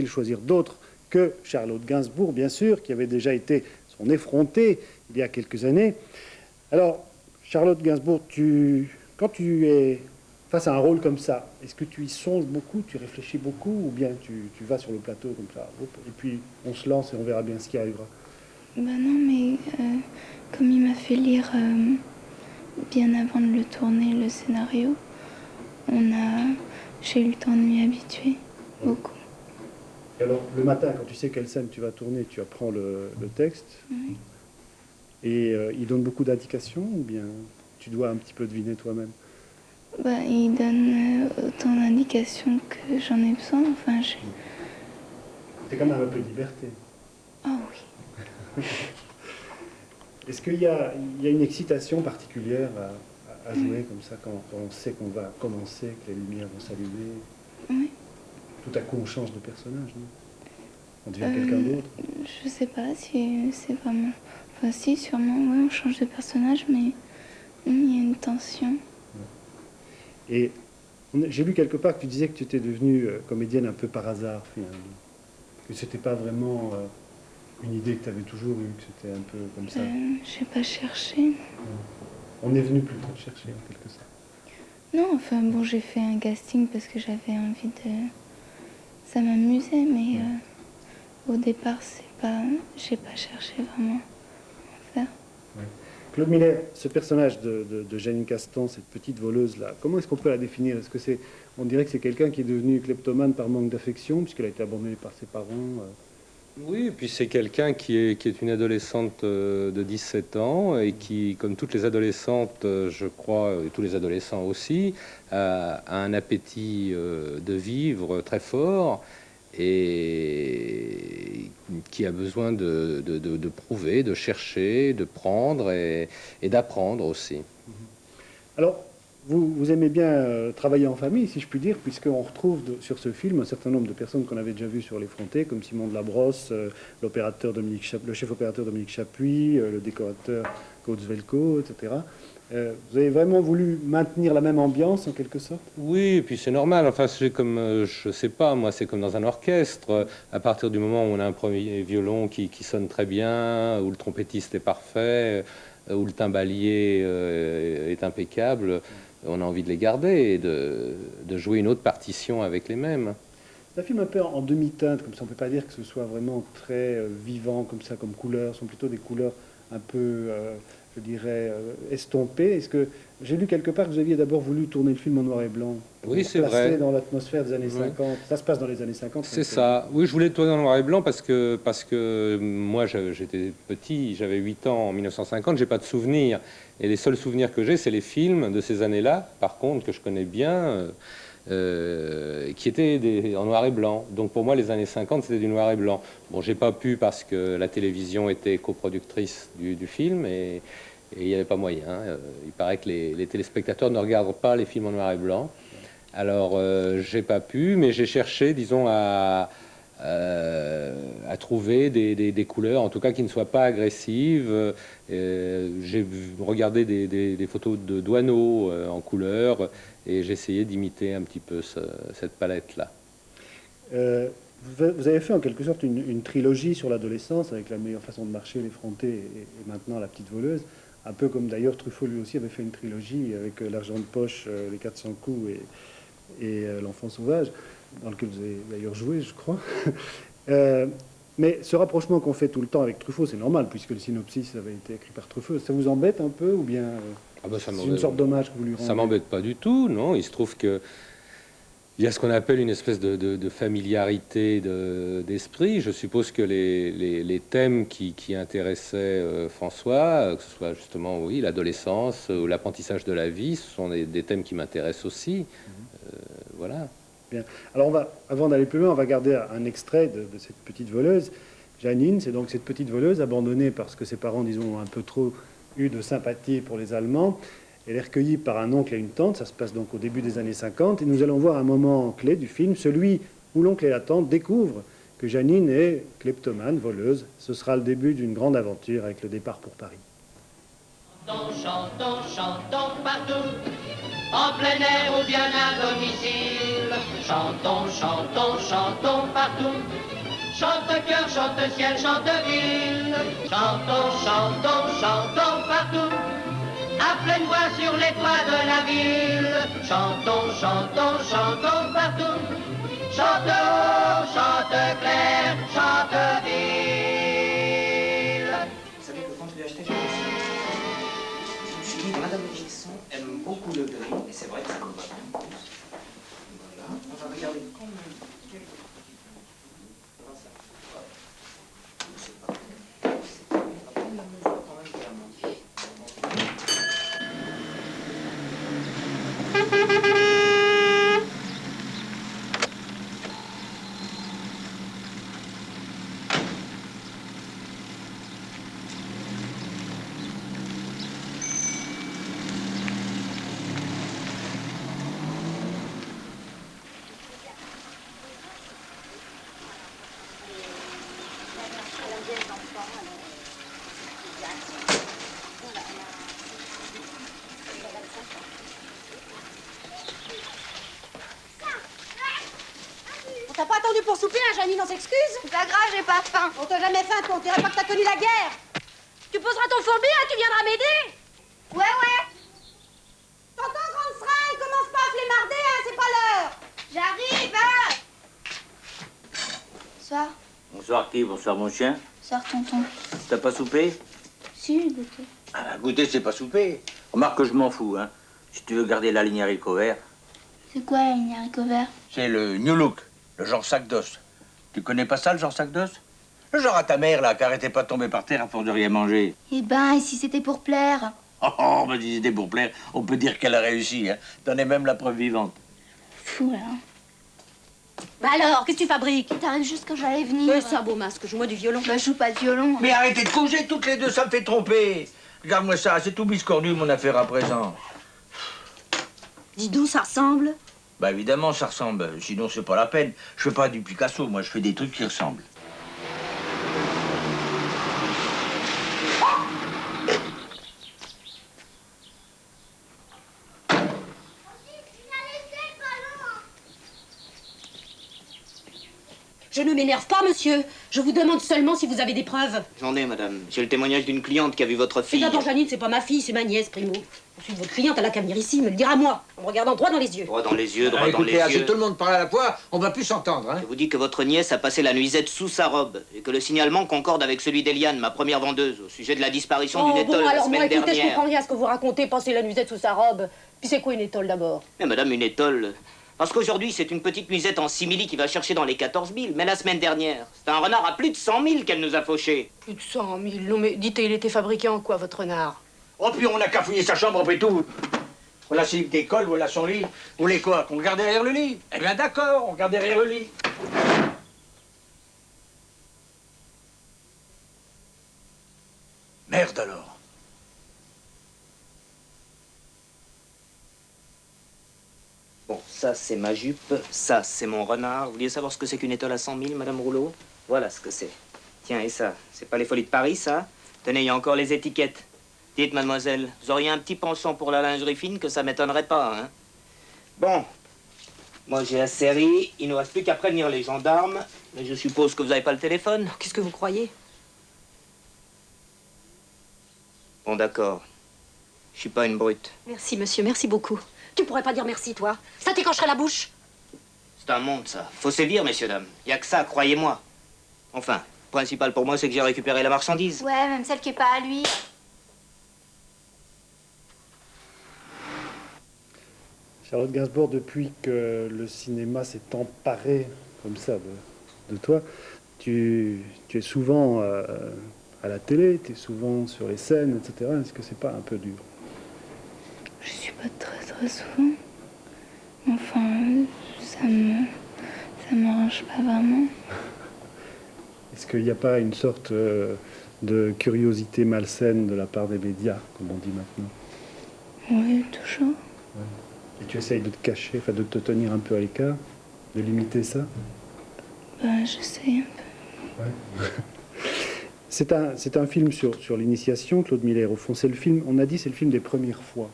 choisir d'autres que Charlotte Gainsbourg, bien sûr, qui avait déjà été son effrontée il y a quelques années. Alors, Charlotte Gainsbourg, quand tu es face à un rôle comme ça, est-ce que tu y songes beaucoup, tu réfléchis beaucoup, ou bien tu vas sur le plateau comme ça, hop, et puis on se lance et on verra bien ce qui arrivera? Bah non, mais comme il m'a fait lire bien avant de le tourner le scénario, j'ai eu le temps de m'y habituer beaucoup. Et alors, le matin, quand tu sais quelle scène tu vas tourner, tu apprends le texte, Oui. et il donne beaucoup d'indications, ou bien tu dois un petit peu deviner toi-même? Bah, il donne autant d'indications que j'en ai besoin. Enfin, C'est quand même un peu de liberté. oh oui. Est-ce qu'il y a une excitation particulière à jouer comme ça quand on sait qu'on va commencer, que les lumières vont s'allumer? Oui. Tout à coup, on change de personnage, non? On devient quelqu'un d'autre. Je sais pas si c'est vraiment... Enfin, si, sûrement, oui, on change de personnage, mais il y a une tension. Et j'ai lu quelque part que tu disais que tu étais devenue comédienne un peu par hasard, finalement. Que c'était pas vraiment une idée que tu avais toujours eue, que c'était un peu comme ça. J'ai pas cherché. On est venu plutôt de chercher, en quelque sorte. Non, enfin, bon, j'ai fait un casting parce que j'avais envie de... Ça m'amusait, mais au départ, j'ai pas cherché vraiment à faire. Ouais. Claude Miller, ce personnage de Janine Castan, cette petite voleuse-là, comment est-ce qu'on peut la définir? Est-ce que on dirait que c'est quelqu'un qui est devenu kleptomane par manque d'affection, puisqu'elle a été abandonnée par ses parents? Oui, et puis c'est quelqu'un qui est une adolescente de 17 ans et qui, comme toutes les adolescentes, je crois, et tous les adolescents aussi, a un appétit de vivre très fort et qui a besoin de prouver, de chercher, de prendre et d'apprendre aussi. Alors, vous aimez bien travailler en famille, si je puis dire, puisqu'on retrouve sur ce film un certain nombre de personnes qu'on avait déjà vues sur l'effronté, comme Simon de la Brosse, le chef opérateur Dominique Chapuis, le décorateur Claude Zvelko, etc. Vous avez vraiment voulu maintenir la même ambiance, en quelque sorte? Oui, et puis c'est normal. Enfin, c'est comme, je sais pas, moi, c'est comme dans un orchestre. À partir du moment où on a un premier violon qui sonne très bien, où le trompettiste est parfait, où le timbalier est impeccable, on a envie de les garder et de jouer une autre partition avec les mêmes. C'est un film un peu en demi-teinte, comme ça, on ne peut pas dire que ce soit vraiment très vivant, comme ça, comme couleurs. Ce sont plutôt des couleurs un peu, je dirais, estompées. Est-ce que j'ai lu quelque part que vous aviez d'abord voulu tourner le film en noir et blanc, pour Oui, vous c'est placer vrai. dans l'atmosphère des années Oui. 50. Ça se passe dans les années 50. C'est ça. Oui, je voulais tourner en noir et blanc parce que moi, j'étais petit, j'avais 8 ans en 1950, j'ai pas de souvenirs. Et les seuls souvenirs que j'ai, c'est les films de ces années-là, par contre, que je connais bien, qui étaient en noir et blanc. Donc pour moi, les années 50, c'était du noir et blanc. Bon, j'ai pas pu parce que la télévision était coproductrice du film et il n'y avait pas moyen. Il paraît que les téléspectateurs ne regardent pas les films en noir et blanc. Alors, j'ai pas pu, mais j'ai cherché, disons, à trouver des couleurs, en tout cas qui ne soient pas agressives. J'ai regardé des photos de Douaneau en couleur et j'ai essayé d'imiter un petit peu cette palette-là. Vous avez fait en quelque sorte une trilogie sur l'adolescence, avec La meilleure façon de marcher, L'effronté et maintenant La petite voleuse. Un peu comme d'ailleurs Truffaut lui aussi avait fait une trilogie avec L'argent de poche, Les 400 coups et L'enfant sauvage, dans lequel vous avez d'ailleurs joué, je crois. Mais ce rapprochement qu'on fait tout le temps avec Truffaut, c'est normal, puisque le synopsis avait été écrit par Truffaut. Ça vous embête un peu, ou bien Ah bah, c'est une sorte d'hommage que vous lui rendez? Ça m'embête pas du tout, non. Il se trouve que il y a ce qu'on appelle une espèce de familiarité d'esprit. Je suppose que les thèmes qui intéressaient François, que ce soit justement, oui, l'adolescence ou l'apprentissage de la vie, ce sont des thèmes qui m'intéressent aussi. Voilà. Bien. Alors, avant d'aller plus loin, on va garder un extrait de cette petite voleuse. Janine, c'est donc cette petite voleuse abandonnée parce que ses parents, disons, ont un peu trop eu de sympathie pour les Allemands. Elle est recueillie par un oncle et une tante. Ça se passe donc au début des années 50. Et nous allons voir un moment clé du film, celui où l'oncle et la tante découvrent que Janine est kleptomane, voleuse. Ce sera le début d'une grande aventure avec le départ pour Paris. Chantons, chantons, chantons partout. en plein air ou bien à domicile. Chantons, chantons, chantons partout. Chante cœur, chante ciel, chante ville. Chantons, chantons, chantons partout. À pleine voix sur les toits de la ville. Chantons, chantons, chantons partout. Chante haut, chante clair, chante ville. Vous savez que quand je l'ai acheté, je me suis dit, Madame Wilson aime beaucoup le gris, et c'est vrai que ça me va bien. Voilà, on va regarder comme... T'as pas attendu pour souper, hein, Janine, on s'excuse? C'est pas grave, j'ai pas faim. On t'a jamais faim, toi, on dirait pas que t'as connu la guerre. Tu poseras ton fourbi, hein, tu viendras m'aider. Ouais. T'entends, grande seringue, commence pas à flémarder, hein, c'est pas l'heure. J'arrive. Bonsoir. Bonsoir qui? Bonsoir mon chien. Bonsoir, tonton. T'as pas soupé? Si, j'ai goûté. Ah, goûter, c'est pas souper. Remarque que je m'en fous, hein. Si tu veux garder la ligne haricot vert, C'est quoi, une haricot vert? c'est le New Look, le genre sac d'os. Tu connais pas ça, le genre sac d'os? Le genre à ta mère, là, qui arrêtait pas de tomber par terre à force de rien manger. Eh ben, et si c'était pour plaire? Oh, bah, si c'était pour plaire, on peut dire qu'elle a réussi, hein. T'en es même la preuve vivante. Fou, là. Bah alors, qu'est-ce que tu fabriques? T'arrives juste quand j'allais venir. C'est un beau masque, joue-moi du violon. Bah, je joue pas de violon. Mais arrêtez de causer toutes les deux, ça me fait tromper. Regarde-moi ça, c'est tout biscornu, mon affaire à présent. Dis d'où ça ressemble? Bah évidemment, ça ressemble. Sinon, c'est pas la peine. Je fais pas du Picasso, moi, je fais des trucs qui ressemblent. Je ne m'énerve pas, monsieur. Je vous demande seulement si vous avez des preuves. J'en ai, madame. J'ai le témoignage d'une cliente qui a vu votre Et fille. d'abord, Janine, c'est pas ma fille, c'est ma nièce, Primo. Ensuite, votre cliente, elle a qu'à venir ici, me le dire à moi, en me regardant droit dans les yeux. Droit dans les yeux, droit dans les Écoutez, si yeux. tout le monde parle à la fois, on va plus s'entendre, hein. Je vous dis que votre nièce a passé la nuisette sous sa robe et que le signalement concorde avec celui d'Eliane, ma première vendeuse, au sujet de la disparition d'une étole la alors moi, semaine écoutez, je dernière. comprends rien à ce que vous racontez, passer la nuisette sous sa robe. Puis c'est quoi une étole, d'abord? Mais madame, une étole... Parce qu'aujourd'hui, c'est une petite nuisette en simili qui va chercher dans les 14 000. Mais la semaine dernière, c'est un renard à plus de 100 000 qu'elle nous a fauché. Plus de 100 000. Non, mais dites, il était fabriqué en quoi, votre renard? Oh, puis on a qu'à fouiller sa chambre après tout. Voilà ses livres d'école, voilà son lit. Vous voulez quoi? Qu'on regarde derrière le lit? Eh bien d'accord, on regarde derrière le lit. Merde alors. Bon, ça, c'est ma jupe. Ça, c'est mon renard. Vous vouliez savoir ce que c'est qu'une étole à 100 000, madame Rouleau? Voilà ce que c'est. Tiens, et ça? C'est pas les Folies de Paris, ça? Tenez, il y a encore les étiquettes. Dites, mademoiselle, vous auriez un petit penchant pour la lingerie fine que ça m'étonnerait pas, hein? Bon. Moi, j'ai la série. Il ne nous reste plus qu'à prévenir les gendarmes. Mais je suppose que vous n'avez pas le téléphone. Qu'est-ce que vous croyez? Bon, d'accord. Je suis pas une brute. Merci, monsieur, merci beaucoup. Tu pourrais pas dire merci, toi? Ça t'écorcherait la bouche. C'est un monde, ça. Faut sévir, messieurs, dames. Y a que ça, croyez-moi. Enfin, le principal pour moi, c'est que j'ai récupéré la marchandise. Ouais, même celle qui est pas à lui. Charlotte Gainsbourg, depuis que le cinéma s'est emparé comme ça de toi, tu es souvent à la télé, tu es souvent sur les scènes, etc. Est-ce que c'est pas un peu dur? Je suis pas très souvent. Enfin, ça m'arrange pas vraiment. Est-ce qu'il n'y a pas une sorte de curiosité malsaine de la part des médias, comme on dit maintenant? Oui, toujours. Et tu essayes de te cacher, enfin de te tenir un peu à l'écart, de limiter ça? Ben, j'essaie un peu. Ouais. C'est un film sur l'initiation, Claude Miller. Au fond, c'est le film, on a dit, c'est le film des premières fois.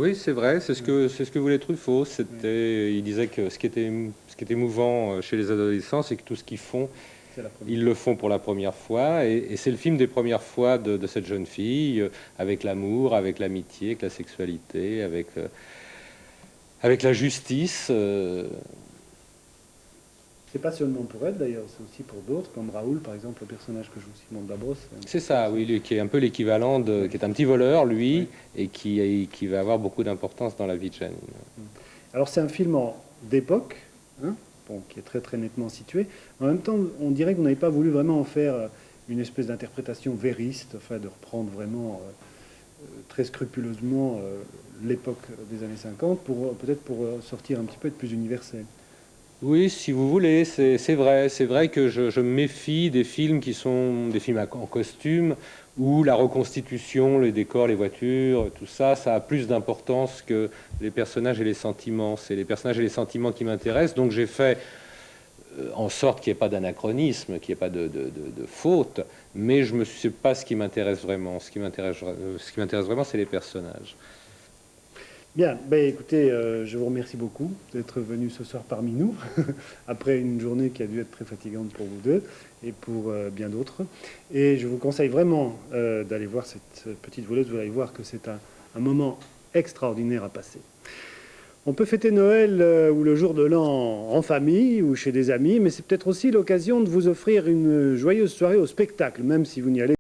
Oui, c'est vrai, c'est ce que voulait Truffaut. Il disait que ce qui est émouvant chez les adolescents, c'est que tout ce qu'ils font, ils le font pour la première fois. Et c'est le film des premières fois de cette jeune fille, avec l'amour, avec l'amitié, avec la sexualité, avec la justice. C'est pas seulement pour elle d'ailleurs, c'est aussi pour d'autres, comme Raoul par exemple, le personnage que joue Simon Dabros. C'est ça, oui, qui est un peu l'équivalent qui est un petit voleur, lui, et qui va avoir beaucoup d'importance dans la vie de Janine. Alors c'est un film d'époque, hein, bon, qui est très très nettement situé. En même temps, on dirait que vous n'avez pas voulu vraiment en faire une espèce d'interprétation vériste, enfin de reprendre vraiment très scrupuleusement l'époque des années 50, peut-être pour sortir un petit peu, être plus universel. Oui, si vous voulez, c'est vrai. C'est vrai que je me méfie des films qui sont des films en costume, où la reconstitution, les décors, les voitures, tout ça, ça a plus d'importance que les personnages et les sentiments. C'est les personnages et les sentiments qui m'intéressent. Donc j'ai fait en sorte qu'il n'y ait pas d'anachronisme, qu'il n'y ait pas de faute, mais je me sais pas ce qui m'intéresse vraiment. Ce qui m'intéresse vraiment, c'est les personnages. Bien, ben écoutez, je vous remercie beaucoup d'être venu ce soir parmi nous, après une journée qui a dû être très fatigante pour vous deux et pour bien d'autres. Et je vous conseille vraiment d'aller voir cette petite voleuse, vous allez voir que c'est un moment extraordinaire à passer. On peut fêter Noël ou le jour de l'an en famille ou chez des amis, mais c'est peut-être aussi l'occasion de vous offrir une joyeuse soirée au spectacle, même si vous n'y allez